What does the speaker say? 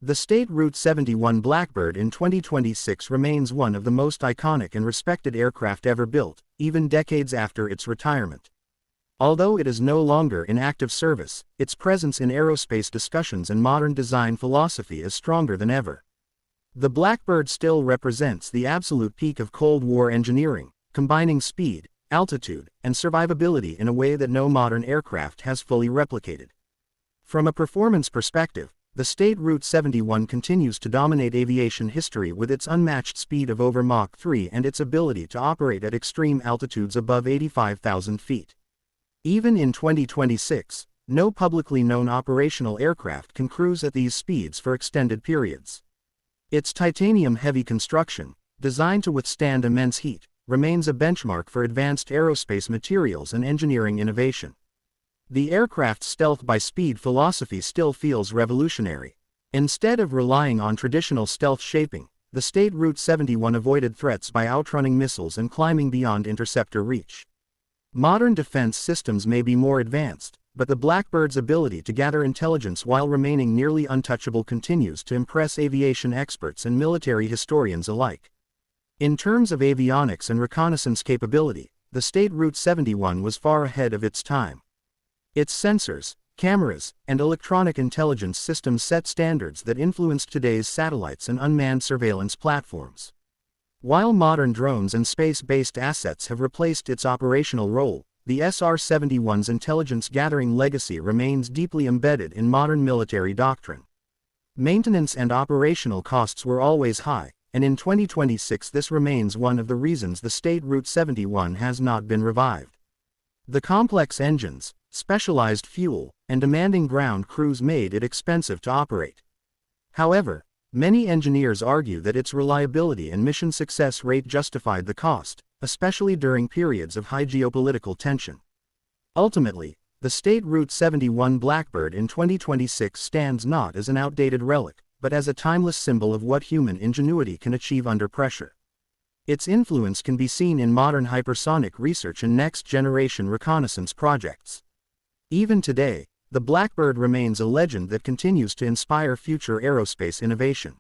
The state Route 71 Blackbird in 2026 remains one of the most iconic and respected aircraft ever built, even decades after its retirement. Although it is no longer in active service, its presence in aerospace discussions and modern design philosophy is stronger than ever. The Blackbird still represents the absolute peak of Cold War engineering, combining speed, altitude, and survivability in a way that no modern aircraft has fully replicated. From a performance perspective, the state Route 71 continues to dominate aviation history with its unmatched speed of over Mach 3 and its ability to operate at extreme altitudes above 85,000 feet. Even in 2026, no publicly known operational aircraft can cruise at these speeds for extended periods. Its titanium-heavy construction, designed to withstand immense heat, remains a benchmark for advanced aerospace materials and engineering innovation. The aircraft's stealth-by-speed philosophy still feels revolutionary. Instead of relying on traditional stealth shaping, the state Route 71 avoided threats by outrunning missiles and climbing beyond interceptor reach. Modern defense systems may be more advanced, but the Blackbird's ability to gather intelligence while remaining nearly untouchable continues to impress aviation experts and military historians alike. In terms of avionics and reconnaissance capability, the state Route 71 was far ahead of its time. Its sensors, cameras, and electronic intelligence systems set standards that influenced today's satellites and unmanned surveillance platforms. While modern drones and space-based assets have replaced its operational role, the SR-71's intelligence-gathering legacy remains deeply embedded in modern military doctrine. Maintenance and operational costs were always high, and in 2026 this remains one of the reasons the state Route 71 has not been revived. The complex engines, specialized fuel, and demanding ground crews made it expensive to operate. However, many engineers argue that its reliability and mission success rate justified the cost, especially during periods of high geopolitical tension. Ultimately, the state Route 71 Blackbird in 2026 stands not as an outdated relic, but as a timeless symbol of what human ingenuity can achieve under pressure. Its influence can be seen in modern hypersonic research and next-generation reconnaissance projects. Even today, the Blackbird remains a legend that continues to inspire future aerospace innovation.